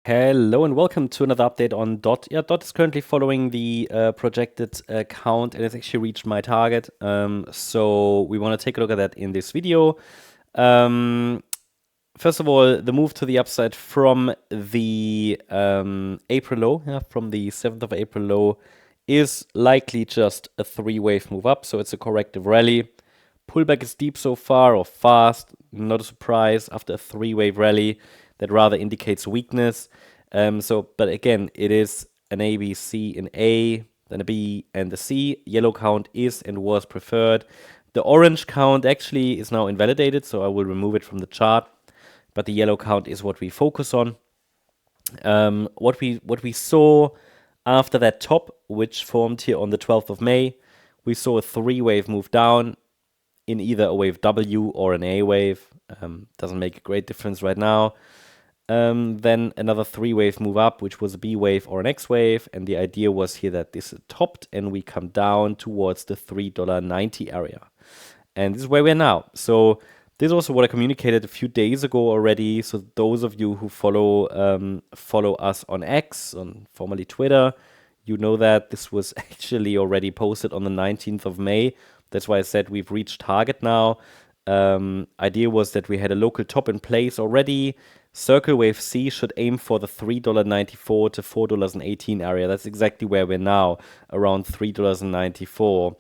Hello and welcome to another update on DOT. Yeah, DOT is currently following the projected count and it's actually reached my target. So we want to take a look at that in this video. First of all, the move to the upside from the April low, from the 7th of April low, is likely just a three-wave move up. So it's a corrective rally. Pullback is deep so far or fast, not a surprise after a three-wave rally. That rather indicates weakness. But again, it is an A, B, C, an A, then a B, and a C. Yellow count is and was preferred. The orange count actually is now invalidated, so I will remove it from the chart. But the yellow count is what we focus on. What we saw after that top, which formed here on the 12th of May, we saw a three-wave move down in either a wave W or an A wave. Doesn't make a great difference right now. Then another three-wave move up, which was a B wave or an X wave. And the idea was here that this topped and we come down towards the $3.90 area. And this is where we're now. So this is also what I communicated a few days ago already. So those of you who follow us on X, on formerly Twitter, you know that this was actually already posted on the 19th of May. That's why I said we've reached target now. Idea was that we had a local top in place already. Circle wave C should aim for the $3.94 to $4.18 area. That's exactly where we're now, around $3.94.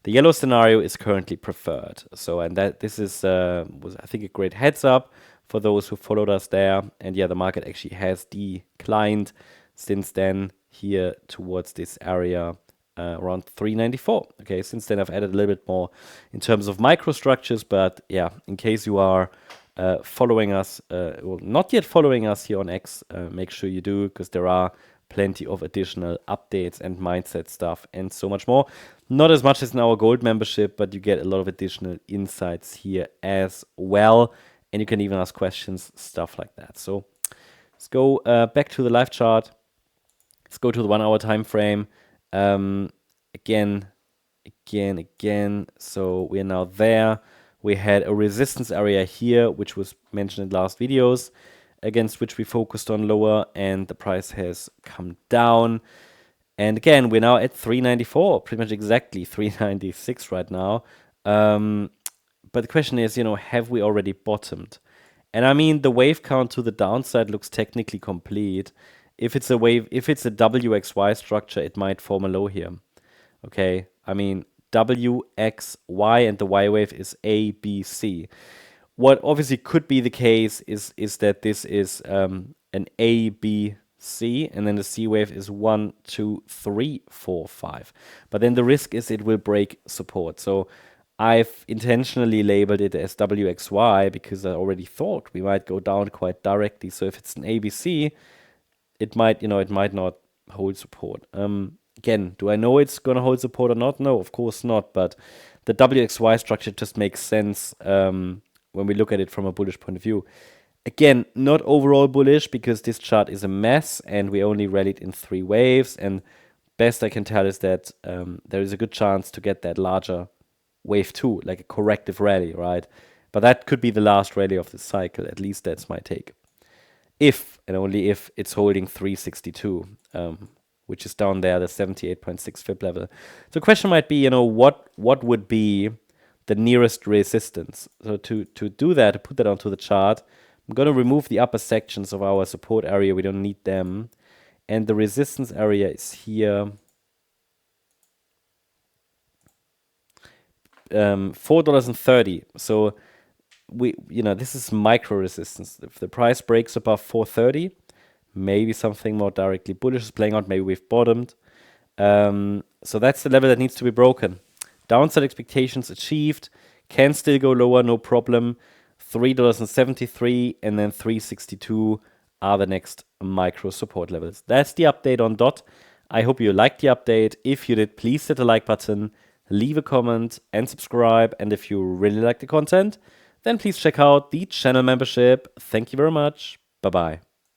The yellow scenario is currently preferred. So, and that this is was I think a great heads up for those who followed us there. And yeah, the market actually has declined since then here towards this area. Around 394. Okay, since then I've added a little bit more in terms of microstructures, but yeah, in case you are following us, well, not yet following us here on X, make sure you do, because there are plenty of additional updates and mindset stuff and so much more. Not as much as in our gold membership, but you get a lot of additional insights here as well, and you can even ask questions, stuff like that. So let's go back to the live chart. Let's go to the 1 hour time frame. Again. So we're now there. We had a resistance area here, which was mentioned in last videos, against which we focused on lower, and the price has come down. And again, we're now at 394, pretty much exactly 396 right now. But the question is, have we already bottomed? And I mean, the wave count to the downside looks technically complete. If it's a wave, if it's a WXY structure, it might form a low here. Okay, I mean, WXY and the Y wave is A, B, C. What obviously could be the case is that this is an A, B, C, and then the C wave is 1, 2, 3, 4, 5. But then the risk is it will break support. So I've intentionally labeled it as WXY because I already thought we might go down quite directly. So if it's an ABC, it might not hold support. Again, do I know it's going to hold support or not? No, of course not. But the WXY structure just makes sense when we look at it from a bullish point of view. Again, not overall bullish because this chart is a mess and we only rallied in 3 waves. And best I can tell is that there is a good chance to get that larger wave 2, like a corrective rally, right? But that could be the last rally of the cycle. At least that's my take. If and only if it's holding 362, which is down there, the 78.6 fib level. So the question might be, what would be the nearest resistance? So to do that, to put that onto the chart, I'm going to remove the upper sections of our support area. We don't need them. And the resistance area is here. $4.30. So this is micro resistance. If the price breaks above 430, maybe something more directly bullish is playing out. Maybe we've bottomed. So that's the level that needs to be broken. Downside expectations achieved. Can still go lower, no problem. $3.73 and then 362 are the next micro support levels. That's the update on DOT. I hope you liked the update. If you did, please hit the like button, leave a comment and subscribe. And if you really like the content, then please check out the channel membership. Thank you very much. Bye-bye.